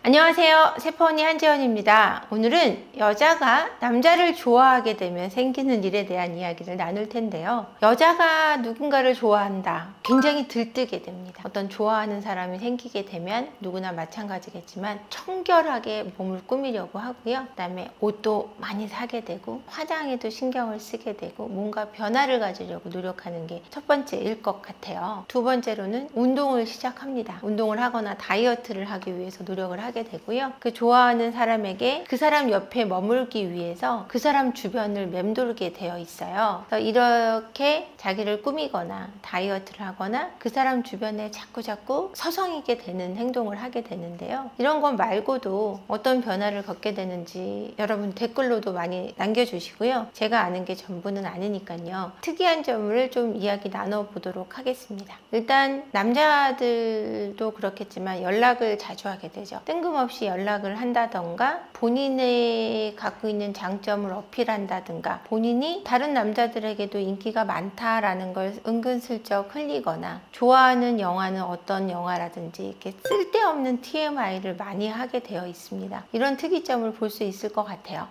안녕하세요. 세퍼언니 한지연입니다. 오늘은 여자가 남자를 좋아하게 되면 생기는 일에 대한 이야기를 나눌 텐데요. 여자가 누군가를 좋아한다. 굉장히 들뜨게 됩니다. 어떤 좋아하는 사람이 생기게 되면 누구나 마찬가지겠지만 청결하게 몸을 꾸미려고 하고요. 그다음에 옷도 많이 사게 되고 화장에도 신경을 쓰게 되고 뭔가 변화를 가지려고 노력하는 게 첫 번째일 것 같아요. 두 번째로는 운동을 시작합니다. 운동을 하거나 다이어트를 하기 위해서 노력을 하게 되고요. 그 좋아하는 사람에게 그 사람 옆에 머물기 위해서 그 사람 주변을 맴돌게 되어 있어요. 그래서 이렇게 자기를 꾸미거나 다이어트를 하거나 그 사람 주변에 자꾸 서성이게 되는 행동을 하게 되는데요. 이런 것 말고도 어떤 변화를 겪게 되는지 여러분 댓글로도 많이 남겨주시고요. 제가 아는 게 전부는 아니니까요. 특이한 점을 좀 이야기 나눠보도록 하겠습니다. 일단 남자들도 그렇겠지만 연락을 자주 하게 되죠. 뜬금없이 연락을 한다던가 본인의 갖고 있는 장점을 어필한다든가 본인이 다른 남자들에게도 인기가 많다라는 걸 은근슬쩍 흘리거나 좋아하는 영화는 어떤 영화라든지 이렇게 쓸데없는 TMI를 많이 하게 되어 있습니다. 이런 특이점을 볼 수 있을 것 같아요.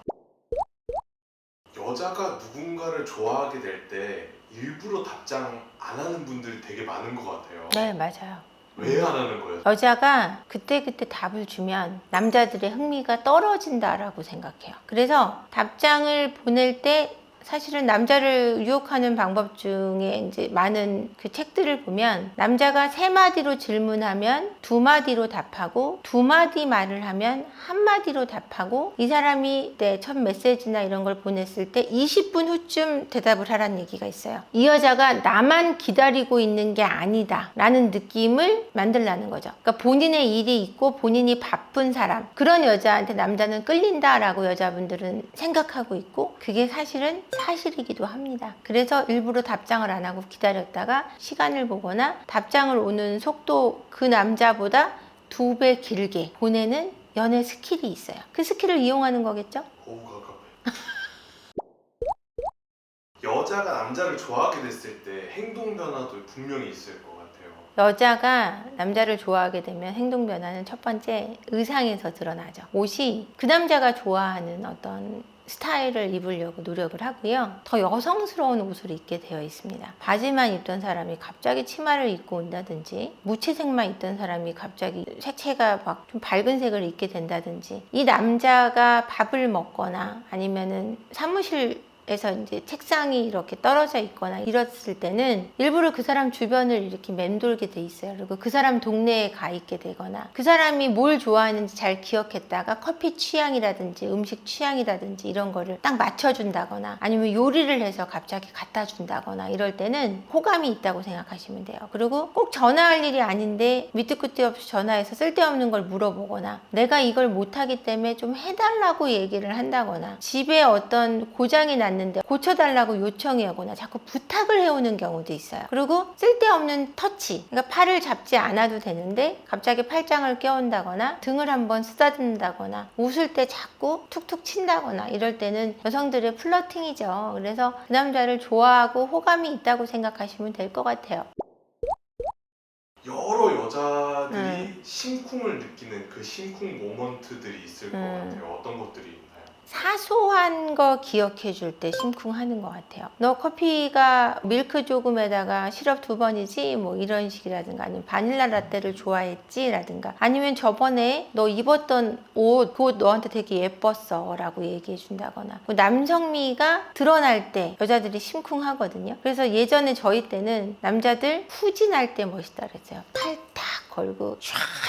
여자가 누군가를 좋아하게 될 때 일부러 답장 안 하는 분들이 되게 많은 것 같아요. 네, 맞아요. 왜 안 하는 거예요? 여자가 그때그때 답을 주면 남자들의 흥미가 떨어진다라고 생각해요. 그래서 답장을 보낼 때 사실은 남자를 유혹하는 방법 중에 이제 많은 그 책들을 보면 남자가 3마디로 질문하면 2마디로 답하고 2마디 말을 하면 1마디로 답하고 이 사람이 내 첫 메시지나 이런 걸 보냈을 때 20분 후쯤 대답을 하라는 얘기가 있어요. 이 여자가 나만 기다리고 있는 게 아니다 라는 느낌을 만들라는 거죠. 그러니까 본인의 일이 있고 본인이 바쁜 사람, 그런 여자한테 남자는 끌린다라고 여자분들은 생각하고 있고 그게 사실이기도 합니다. 그래서 일부러 답장을 안 하고 기다렸다가 시간을 보거나 답장을 오는 속도 그 남자보다 2배 길게 보내는 연애 스킬이 있어요. 그 스킬을 이용하는 거겠죠? 오우가 카페. 여자가 남자를 좋아하게 됐을 때 행동 변화도 분명히 있을 것 같아요. 여자가 남자를 좋아하게 되면 행동 변화는 첫 번째 의상에서 드러나죠. 옷이 그 남자가 좋아하는 어떤 스타일을 입으려고 노력을 하고요. 더 여성스러운 옷을 입게 되어 있습니다. 바지만 입던 사람이 갑자기 치마를 입고 온다든지 무채색만 입던 사람이 갑자기 색채가 막 좀 밝은 색을 입게 된다든지 이 남자가 밥을 먹거나 아니면은 사무실에서 이제 책상이 이렇게 떨어져 있거나 이랬을 때는 일부러 그 사람 주변을 이렇게 맴돌게 돼 있어요. 그리고 그 사람 동네에 가 있게 되거나 그 사람이 뭘 좋아하는지 잘 기억했다가 커피 취향이라든지 음식 취향이라든지 이런 거를 딱 맞춰준다거나 아니면 요리를 해서 갑자기 갖다 준다거나 이럴 때는 호감이 있다고 생각하시면 돼요. 그리고 꼭 전화할 일이 아닌데 밑도 끝도 없이 전화해서 쓸데없는 걸 물어보거나 내가 이걸 못하기 때문에 좀 해달라고 얘기를 한다거나 집에 어떤 고장이 났는데 고쳐달라고 요청이 오거나 자꾸 부탁을 해오는 경우도 있어요. 그리고 쓸데없는 터치, 그러니까 팔을 잡지 않아도 되는데 갑자기 팔짱을 껴온다거나 등을 한번 쓰다듬는다거나 웃을 때 자꾸 툭툭 친다거나 이럴 때는 여성들의 플러팅이죠. 그래서 그 남자를 좋아하고 호감이 있다고 생각하시면 될 것 같아요. 여러 여자들이 심쿵을 느끼는 그 심쿵 모먼트들이 있을 것 같아요. 어떤 것들이 있나요? 사소한 거 기억해 줄 때 심쿵하는 것 같아요. 너 커피가 밀크 조금에다가 시럽 2번이지? 뭐 이런 식이라든가 아니면 바닐라 라떼를 좋아했지? 라든가 아니면 저번에 너 입었던 옷, 그 옷 너한테 되게 예뻤어 라고 얘기해 준다거나 남성미가 드러날 때 여자들이 심쿵하거든요. 그래서 예전에 저희 때는 남자들 후진할 때 멋있다 그랬어요. 팔 딱 걸고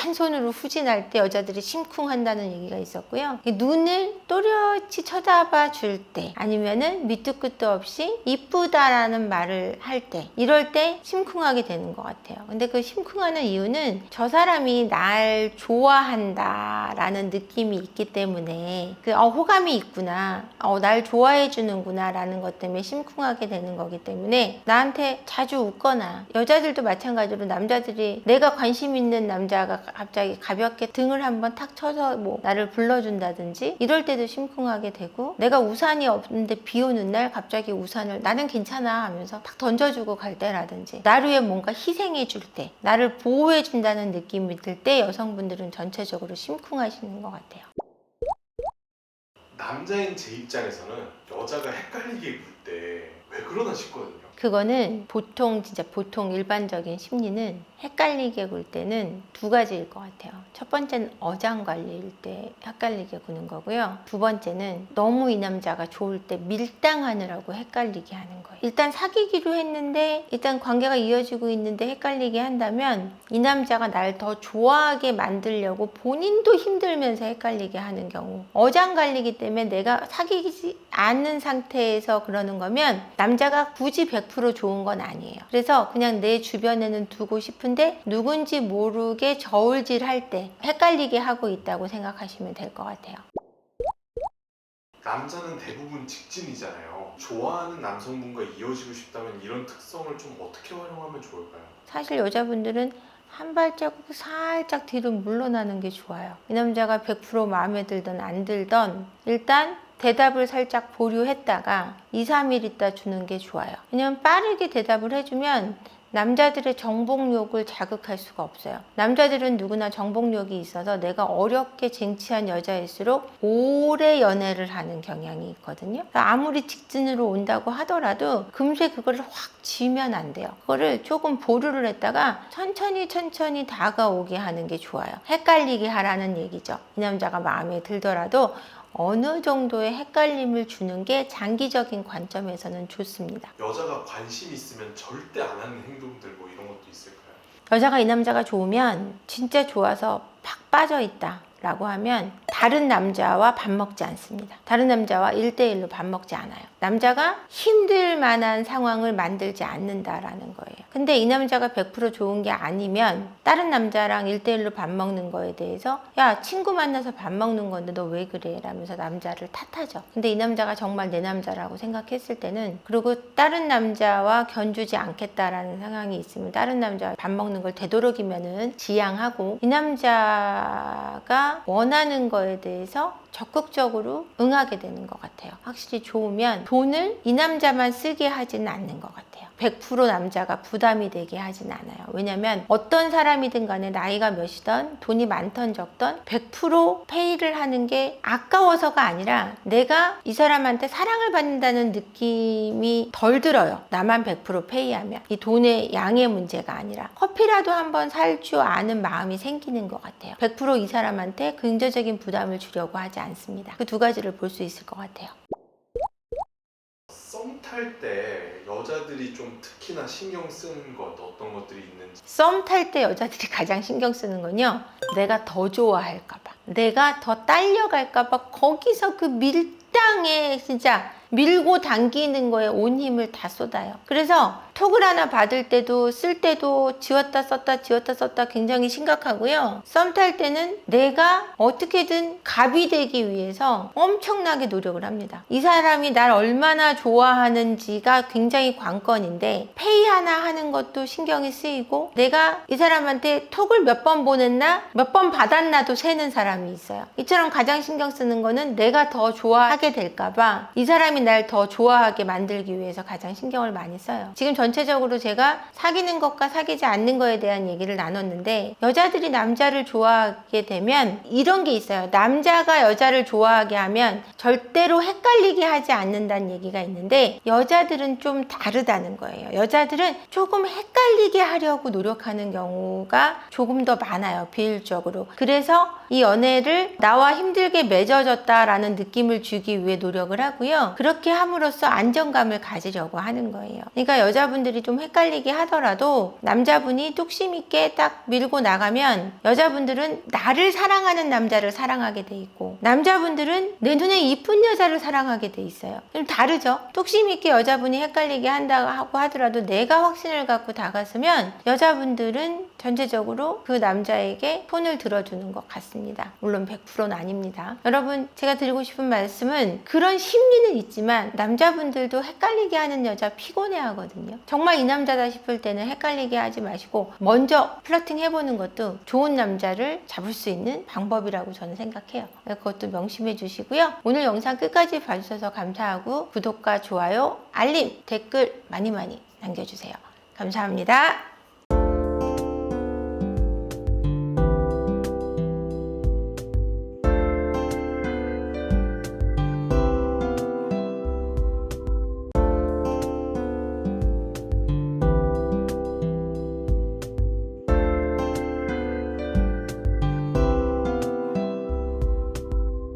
한 손으로 후진할 때 여자들이 심쿵한다는 얘기가 있었고요. 눈을 또렷이 쳐다봐 줄 때 아니면은 밑도 끝도 없이 이쁘다라는 말을 할 때 이럴 때 심쿵하게 되는 것 같아요. 근데 그 심쿵하는 이유는 저 사람이 날 좋아한다 라는 느낌이 있기 때문에 호감이 있구나, 날 좋아해 주는구나 라는 것 때문에 심쿵하게 되는 거기 때문에 나한테 자주 웃거나 여자들도 마찬가지로 남자들이 내가 관심 관심 있는 남자가 갑자기 가볍게 등을 한번 탁 쳐서 뭐 나를 불러준다든지 이럴 때도 심쿵하게 되고, 내가 우산이 없는데 비 오는 날 갑자기 우산을 나는 괜찮아 하면서 탁 던져주고 갈 때라든지, 나를 위해 뭔가 희생해 줄 때, 나를 보호해 준다는 느낌이 들 때 여성분들은 전체적으로 심쿵하시는 것 같아요. 남자인 제 입장에서는 여자가 헷갈리게 굴 때 왜 그러나 싶거든요. 그거는 진짜 보통 일반적인 심리는 헷갈리게 굴 때는 두 가지일 것 같아요. 첫 번째는 어장관리일 때 헷갈리게 구는 거고요. 두 번째는 너무 이 남자가 좋을 때 밀당하느라고 헷갈리게 하는 거예요. 일단 사귀기로 했는데, 일단 관계가 이어지고 있는데 헷갈리게 한다면 이 남자가 날 더 좋아하게 만들려고 본인도 힘들면서 헷갈리게 하는 경우, 어장관리이기 때문에 내가 사귀지 않는 상태에서 그러는 거면 남자가 굳이 100% 좋은 건 아니에요. 그래서 그냥 내 주변에는 두고 싶은데 누군지 모르게 저울질 할 때 헷갈리게 하고 있다고 생각하시면 될 것 같아요. 남자는 대부분 직진이잖아요. 좋아하는 남성분과 이어지고 싶다면 이런 특성을 좀 어떻게 활용하면 좋을까요? 사실 여자분들은 한 발자국 살짝 뒤로 물러나는 게 좋아요. 이 남자가 100% 마음에 들든 안 들든 일단 대답을 살짝 보류했다가 2, 3일 있다 주는 게 좋아요. 왜냐면 빠르게 대답을 해주면 남자들의 정복욕을 자극할 수가 없어요. 남자들은 누구나 정복욕이 있어서 내가 어렵게 쟁취한 여자일수록 오래 연애를 하는 경향이 있거든요. 아무리 직진으로 온다고 하더라도 금세 그거를 확 쥐면 안 돼요. 그거를 조금 보류를 했다가 천천히 다가오게 하는 게 좋아요. 헷갈리게 하라는 얘기죠. 이 남자가 마음에 들더라도 어느 정도의 헷갈림을 주는 게 장기적인 관점에서는 좋습니다. 여자가 관심 있으면 절대 안 하는 행동들 뭐 이런 것도 있을까요? 여자가 이 남자가 좋으면, 진짜 좋아서 팍 빠져 있다 라고 하면 다른 남자와 밥 먹지 않습니다. 다른 남자와 1대1로 밥 먹지 않아요. 남자가 힘들 만한 상황을 만들지 않는다라는 거예요. 근데 이 남자가 100% 좋은 게 아니면 다른 남자랑 1대1로 밥 먹는 거에 대해서 야, 친구 만나서 밥 먹는 건데 너 왜 그래? 라면서 남자를 탓하죠. 근데 이 남자가 정말 내 남자라고 생각했을 때는, 그리고 다른 남자와 견주지 않겠다라는 상황이 있으면 다른 남자와 밥 먹는 걸 되도록이면은 지양하고, 이 남자가 원하는 거에 대해서 적극적으로 응하게 되는 것 같아요. 확실히 좋으면 돈을 이 남자만 쓰게 하지는 않는 것 같아요. 100% 남자가 부담이 되게 하진 않아요. 왜냐면 어떤 사람이든 간에 나이가 몇이든 돈이 많던 적던 100% 페이를 하는 게 아까워서가 아니라 내가 이 사람한테 사랑을 받는다는 느낌이 덜 들어요. 나만 100% 페이하면. 이 돈의 양의 문제가 아니라 커피라도 한번 살 줄 아는 마음이 생기는 것 같아요. 100% 이 사람한테 긍정적인 부담을 주려고 하지 않습니다. 그 두 가지를 볼 수 있을 것 같아요. 썸 탈 때 여자들이 좀 특히나 신경 쓰는 것 어떤 것들이 있는지. 썸 탈 때 여자들이 가장 신경 쓰는 건요, 내가 더 좋아할까봐, 내가 더 딸려갈까봐 거기서 그 밀당에 진짜 밀고 당기는 거에 온 힘을 다 쏟아요. 그래서 톡을 하나 받을 때도 쓸 때도 지웠다 썼다 굉장히 심각하고요. 썸 탈 때는 내가 어떻게든 갑이 되기 위해서 엄청나게 노력을 합니다. 이 사람이 날 얼마나 좋아하는지가 굉장히 관건인데, 페이 하나 하는 것도 신경이 쓰이고, 내가 이 사람한테 톡을 몇 번 보냈나 몇 번 받았나도 세는 사람이 있어요. 이처럼 가장 신경 쓰는 거는 내가 더 좋아하게 될까봐 이 사람이 날 더 좋아하게 만들기 위해서 가장 신경을 많이 써요. 지금 전체적으로 제가 사귀는 것과 사귀지 않는 거에 대한 얘기를 나눴는데, 여자들이 남자를 좋아하게 되면 이런 게 있어요. 남자가 여자를 좋아하게 하면 절대로 헷갈리게 하지 않는다는 얘기가 있는데, 여자들은 좀 다르다는 거예요. 여자들은 조금 헷갈리게 하려고 노력하는 경우가 조금 더 많아요, 비율적으로. 그래서 이 연애를 나와 힘들게 맺어졌다라는 느낌을 주기 위해 노력을 하고요. 그렇게 함으로써 안정감을 가지려고 하는 거예요. 그러니까 여자분들이 좀 헷갈리게 하더라도 남자분이 뚝심 있게 딱 밀고 나가면 여자분들은 나를 사랑하는 남자를 사랑하게 돼 있고, 남자분들은 내 눈에 이쁜 여자를 사랑하게 돼 있어요. 좀 다르죠? 뚝심 있게 여자분이 헷갈리게 한다고 하더라도 내가 확신을 갖고 다가서면 여자분들은 전체적으로 그 남자에게 손을 들어주는 것 같습니다. 물론 100%는 아닙니다. 여러분, 제가 드리고 싶은 말씀은, 그런 심리는 있지만 남자분들도 헷갈리게 하는 여자 피곤해 하거든요. 정말 이 남자다 싶을 때는 헷갈리게 하지 마시고 먼저 플러팅 해보는 것도 좋은 남자를 잡을 수 있는 방법이라고 저는 생각해요. 그것도 명심해 주시고요. 오늘 영상 끝까지 봐주셔서 감사하고 구독과 좋아요, 알림, 댓글 많이 남겨주세요. 감사합니다.